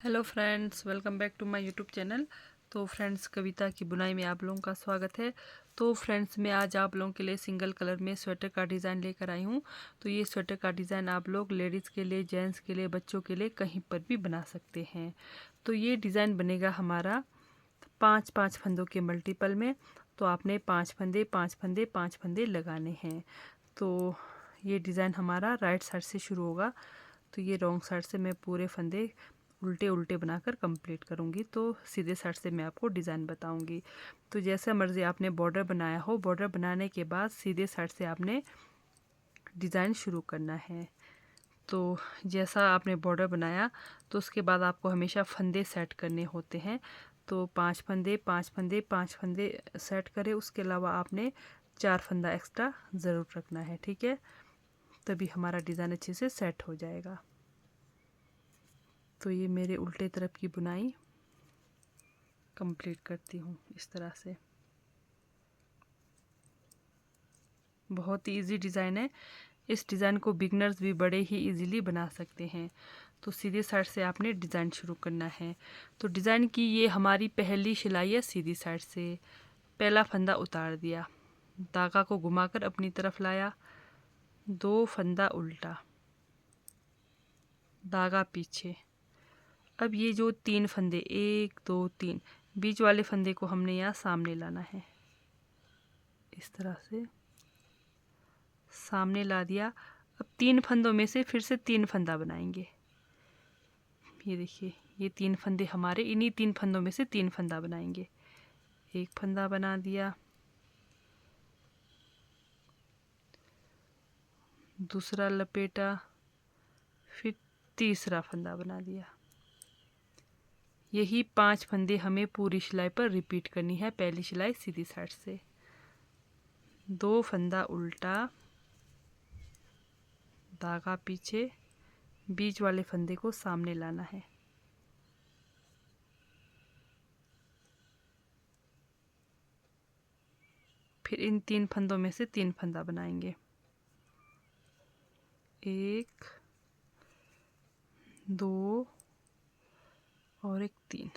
Hello friends, welcome back to my YouTube channel. तो friends, कविता की बुनाई में आप लोगों का स्वागत है। तो फ्रेंड्स, मैं आज आप लोगों के लिए सिंगल कलर में स्वेटर का डिज़ाइन लेकर आई हूँ। तो ये स्वेटर का डिज़ाइन आप लोग लेडीज़ के लिए, जेंट्स के लिए, बच्चों के लिए कहीं पर भी बना सकते हैं। तो ये डिज़ाइन बनेगा हमारा 5-5 फंदों के मल्टीपल में। तो आपने 5 फंदे 5 फंदे 5 फंदे लगाने हैं। तो ये डिज़ाइन हमारा राइट साइड से शुरू होगा। तो ये रॉन्ग साइड से मैं पूरे फंदे उल्टे उल्टे बनाकर कंप्लीट करूँगी। तो सीधे साइड से मैं आपको डिज़ाइन बताऊँगी। तो जैसा मर्ज़ी आपने बॉर्डर बनाया हो, बॉर्डर बनाने के बाद सीधे साइड से आपने डिज़ाइन शुरू करना है। तो जैसा आपने बॉर्डर बनाया तो उसके बाद आपको हमेशा फंदे सेट करने होते हैं। तो 5 फंदे 5 फंदे 5 फंदे सेट करें। उसके अलावा आपने 4 फंदा एक्स्ट्रा ज़रूर रखना है, ठीक है। तभी हमारा डिज़ाइन अच्छे से सेट हो जाएगा। तो ये मेरे उल्टे तरफ की बुनाई कंप्लीट करती हूँ इस तरह से। बहुत ही इजी डिज़ाइन है। इस डिज़ाइन को बिगनर्स भी बड़े ही इजीली बना सकते हैं। तो सीधे साइड से आपने डिज़ाइन शुरू करना है। तो डिज़ाइन की ये हमारी पहली सिलाई है। सीधी साइड से पहला फंदा उतार दिया, धागा को घुमाकर अपनी तरफ लाया, 2 फंदा उल्टा, धागा पीछे। अब ये जो 3 फंदे 1 2 3 बीच वाले फंदे को हमने यहाँ सामने लाना है। इस तरह से सामने ला दिया। अब 3 फंदों में से फिर से 3 फंदा बनाएंगे। ये देखिए, ये 3 फंदे हमारे, इन्हीं 3 फंदों में से 3 फंदा बनाएंगे। एक फंदा बना दिया, दूसरा लपेटा, फिर तीसरा फंदा बना दिया। यही 5 फंदे हमें पूरी सिलाई पर रिपीट करनी है। पहली सिलाई सीधी साइड से, 2 फंदा उल्टा, धागा पीछे, बीच वाले फंदे को सामने लाना है। फिर इन 3 फंदों में से 3 फंदा बनाएंगे। 1 2 और एक 3।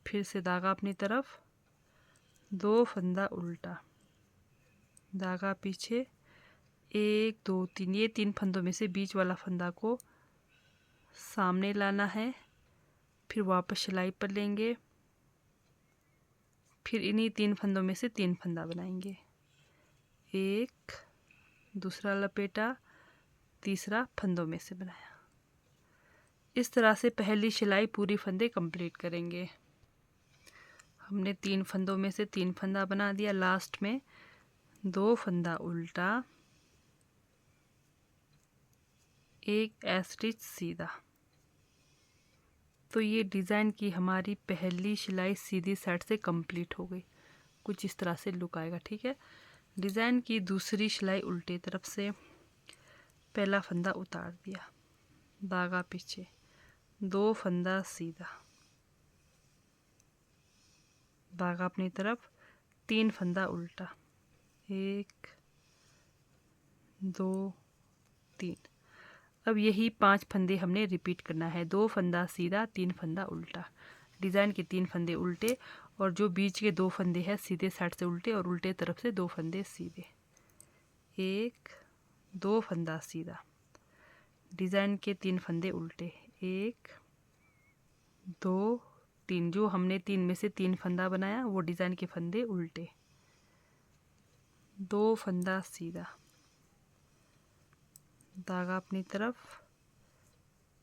फिर से धागा अपनी तरफ, 2 फंदा उल्टा, धागा पीछे, 1 2 3। ये 3 फंदों में से बीच वाला फंदा को सामने लाना है। फिर वापस सिलाई पर लेंगे। फिर इन्हीं 3 फंदों में से 3 फंदा बनाएंगे। एक, दूसरा लपेटा, तीसरा फंदों में से बनाया। इस तरह से पहली सिलाई पूरी फंदे कंप्लीट करेंगे। हमने 3 फंदों में से 3 फंदा बना दिया। लास्ट में 2 फंदा उल्टा, एक स्टिच सीधा। तो ये डिज़ाइन की हमारी पहली सिलाई सीधी साइड से कंप्लीट हो गई। कुछ इस तरह से लुक आएगा, ठीक है। डिज़ाइन की दूसरी सिलाई उल्टे तरफ से, पहला फंदा उतार दिया, धागा पीछे, 2 फंदा सीधा, धागा अपनी तरफ, 3 फंदा उल्टा, 1 2 3। अब यही 5 फंदे हमने रिपीट करना है। 2 फंदा सीधा, 3 फंदा उल्टा। डिज़ाइन के 3 फंदे उल्टे और जो बीच के 2 फंदे हैं सीधे साइड से उल्टे और उल्टे तरफ से 2 फंदे सीधे। 1 2 फंदा सीधा, डिज़ाइन के 3 फंदे उल्टे, 1 2 3। जो हमने 3 में से 3 फंदा बनाया वो डिज़ाइन के फंदे उल्टे, 2 फंदा सीधा, धागा अपनी तरफ,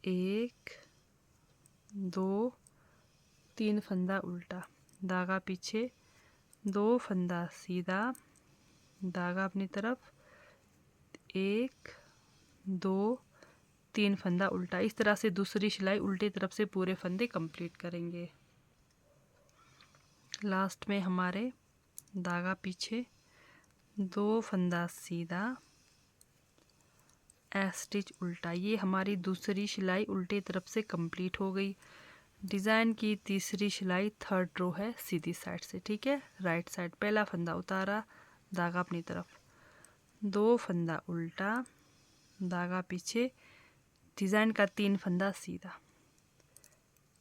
1 2 3 फंदा उल्टा, धागा पीछे, 2 फंदा सीधा, धागा अपनी तरफ, 1 2 3 फंदा उल्टा। इस तरह से दूसरी सिलाई उल्टी तरफ से पूरे फंदे कंप्लीट करेंगे। लास्ट में हमारे धागा पीछे, 2 फंदा सीधा, स्टिच उल्टा। ये हमारी दूसरी सिलाई उल्टे तरफ से कंप्लीट हो गई। डिज़ाइन की तीसरी सिलाई थर्ड रो है सीधी साइड से, ठीक है। राइट साइड पहला फंदा उतारा, धागा अपनी तरफ, 2 फंदा उल्टा, धागा पीछे, डिज़ाइन का 3 फंदा सीधा,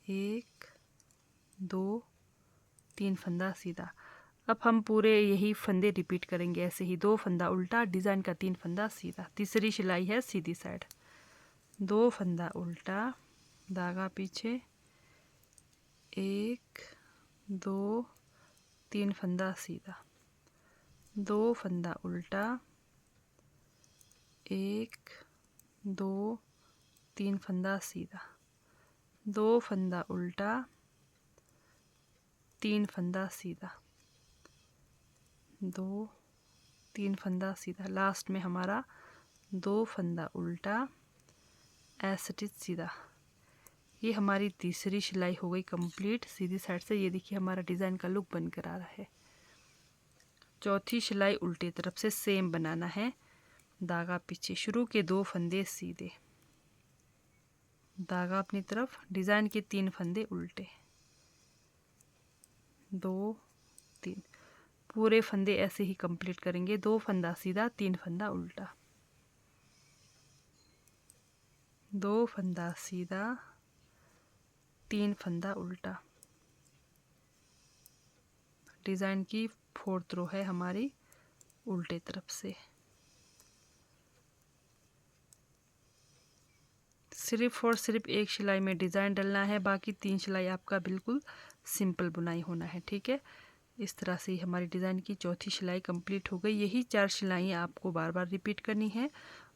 1 2 3 फंदा सीधा। अब हम पूरे यही फंदे रिपीट करेंगे ऐसे ही। 2 फंदा उल्टा, डिज़ाइन का 3 फंदा सीधा। तीसरी सिलाई है सीधी साइड, 2 फंदा उल्टा, धागा पीछे, 1 2 3 फंदा सीधा, 2 फंदा उल्टा, 1 2 3 फंदा सीधा, 2 फंदा उल्टा, 3 फंदा सीधा, 2 3 फंदा सीधा। लास्ट में हमारा 2 फंदा उल्टा, स्टिच सीधा। ये हमारी तीसरी सिलाई हो गई कंप्लीट सीधी साइड से। ये देखिए हमारा डिज़ाइन का लुक बनकर आ रहा है। चौथी सिलाई उल्टी तरफ से सेम बनाना है, धागा पीछे, शुरू के 2 फंदे सीधे, धागा अपनी तरफ, डिज़ाइन के 3 फंदे उल्टे, 2 3, पूरे फंदे ऐसे ही कंप्लीट करेंगे। 2 फंदा सीधा, 3 फंदा उल्टा, 2 फंदा सीधा, 3 फंदा उल्टा। डिज़ाइन की 4th रो है हमारी उल्टे तरफ से। सिर्फ और सिर्फ एक सिलाई में डिज़ाइन डलना है, बाकी 3 सिलाई आपका बिल्कुल सिंपल बुनाई होना है, ठीक है। इस तरह से हमारी डिज़ाइन की चौथी सिलाई कंप्लीट हो गई। यही 4 सिलाइयाँ आपको बार बार रिपीट करनी है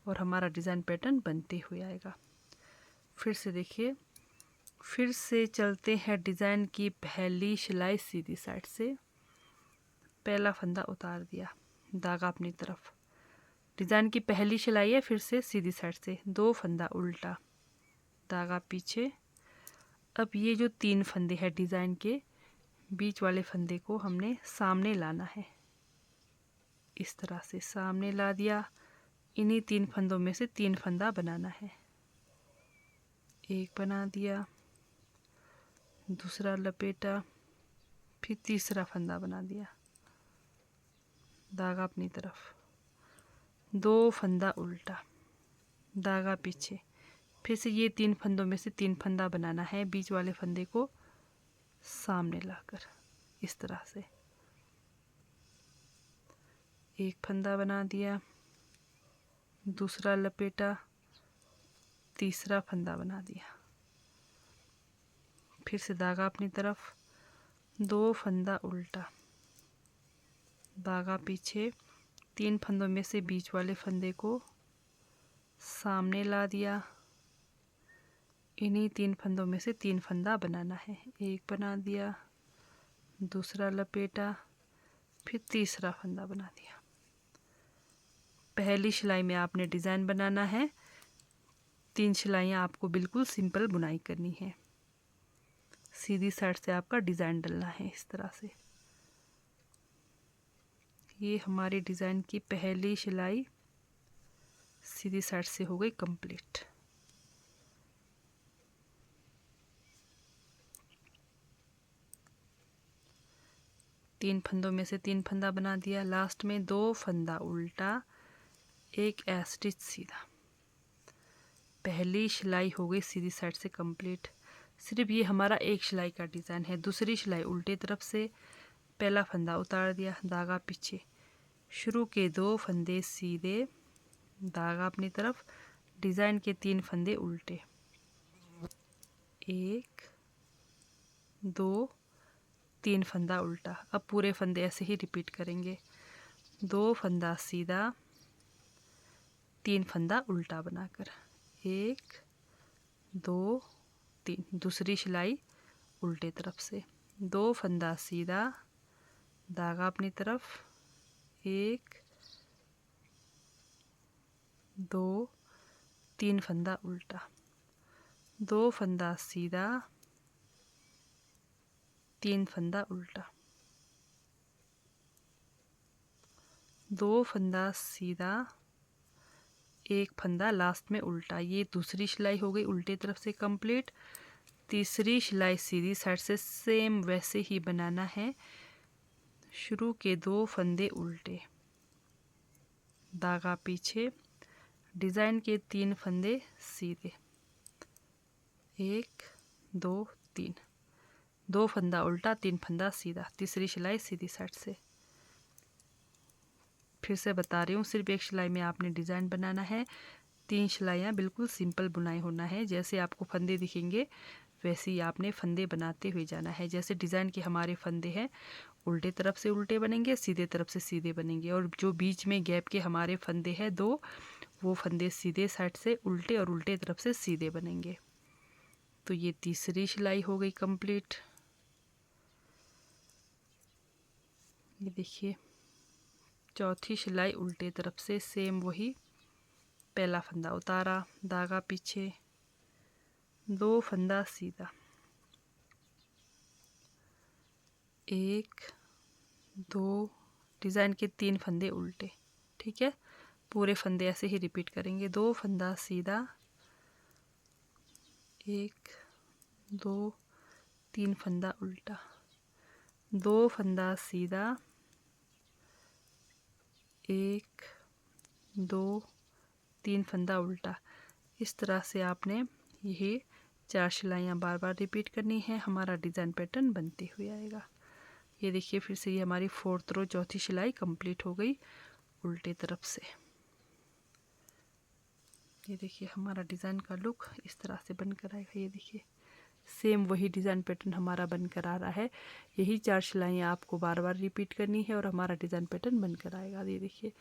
और हमारा डिज़ाइन पैटर्न बनते हुए आएगा। फिर से देखिए, फिर से चलते हैं डिज़ाइन की पहली सिलाई सीधी साइड से। पहला फंदा उतार दिया, धागा अपनी तरफ, डिज़ाइन की पहली सिलाई है, फिर से सीधी साइड से 2 फंदा उल्टा, धागा पीछे। अब ये जो 3 फंदे हैं डिज़ाइन के, बीच वाले फंदे को हमने सामने लाना है, इस तरह से सामने ला दिया। इन्हीं 3 फंदों में से 3 फंदा बनाना है, एक बना दिया, दूसरा लपेटा, फिर तीसरा फंदा बना दिया, धागा अपनी तरफ, 2 फंदा उल्टा, धागा पीछे, फिर से ये 3 फंदों में से 3 फंदा बनाना है, बीच वाले फंदे को सामने लाकर इस तरह से एक फंदा बना दिया, दूसरा लपेटा, तीसरा फंदा बना दिया, फिर से धागा अपनी तरफ, 2 फंदा उल्टा, धागा पीछे, 3 फंदों में से बीच वाले फंदे को सामने ला दिया। इन्हीं 3 फंदों में से 3 फंदा बनाना है, एक बना दिया, दूसरा लपेटा, फिर तीसरा फंदा बना दिया। पहली सिलाई में आपने डिज़ाइन बनाना है, 3 सिलाइयाँ आपको बिल्कुल सिंपल बुनाई करनी है। सीधी साइड से आपका डिज़ाइन डलना है इस तरह से। ये हमारी डिज़ाइन की पहली सिलाई सीधी साइड से हो गई कंप्लीट। तीन फंदों में से 3 फंदा बना दिया, लास्ट में 2 फंदा उल्टा, एक स्टिच सीधा। पहली सिलाई हो गई सीधी साइड से कंप्लीट। सिर्फ ये हमारा एक सिलाई का डिज़ाइन है। दूसरी सिलाई उल्टे तरफ से, पहला फंदा उतार दिया, धागा पीछे, शुरू के 2 फंदे सीधे, धागा अपनी तरफ, डिज़ाइन के 3 फंदे उल्टे, 1 2 3 फंदा उल्टा। अब पूरे फंदे ऐसे ही रिपीट करेंगे, 2 फंदा सीधा, 3 फंदा उल्टा बनाकर, 1 2 3, दूसरी सिलाई उल्टे तरफ से, 2 फंदा सीधा, धागा अपनी तरफ, 1 2 3 फंदा उल्टा, 2 फंदा सीधा, 3 फंदा उल्टा, 2 फंदा सीधा, एक फंदा लास्ट में उल्टा। ये दूसरी सिलाई हो गई उल्टे तरफ से कंप्लीट। तीसरी सिलाई सीधी साइड से सेम वैसे ही बनाना है, शुरू के 2 फंदे उल्टे, धागा पीछे, डिज़ाइन के 3 फंदे सीधे, 1 2 3, 2 फंदा उल्टा, 3 फंदा सीधा, तीसरी सिलाई सीधी साइड से। फिर से बता रही हूँ, सिर्फ एक सिलाई में आपने डिज़ाइन बनाना है, 3 सिलाइयाँ बिल्कुल सिंपल बुनाई होना है। जैसे आपको फंदे दिखेंगे वैसे ही आपने फंदे बनाते हुए जाना है। जैसे डिज़ाइन के हमारे फंदे हैं, उल्टे तरफ से उल्टे बनेंगे, सीधे तरफ से सीधे बनेंगे, और जो बीच में गैप के हमारे फंदे हैं 2, वो फंदे सीधे साइड से उल्टे और उल्टे तरफ से सीधे बनेंगे। तो ये तीसरी सिलाई हो गई कंप्लीट। ये देखिए चौथी सिलाई उल्टे तरफ से सेम वही, पहला फंदा उतारा, धागा पीछे, 2 फंदा सीधा, 1 2, डिज़ाइन के 3 फंदे उल्टे। ठीक है, पूरे फंदे ऐसे ही रिपीट करेंगे। 2 फंदा सीधा, 1 2 3 फंदा उल्टा, 2 फंदा सीधा, 1 2 3 फंदा उल्टा। इस तरह से आपने यही 4 सिलाइयाँ बार बार रिपीट करनी है, हमारा डिज़ाइन पैटर्न बनते हुए आएगा। ये देखिए फिर से ये हमारी 4th रो चौथी सिलाई कंप्लीट हो गई उल्टे तरफ से। ये देखिए हमारा डिज़ाइन का लुक इस तरह से बनकर आएगा। ये देखिए सेम वही डिज़ाइन पैटर्न हमारा बनकर आ रहा है। यही 4 सिलाइयाँ आपको बार बार रिपीट करनी है और हमारा डिज़ाइन पैटर्न बनकर आएगा। ये देखिए,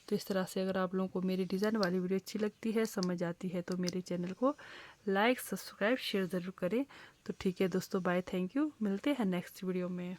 तो इस तरह से अगर आप लोगों को मेरी डिज़ाइन वाली वीडियो अच्छी लगती है, समझ आती है, तो मेरे चैनल को लाइक सब्सक्राइब शेयर ज़रूर करें। तो ठीक है दोस्तों, बाय, थैंक यू, मिलते हैं नेक्स्ट वीडियो में।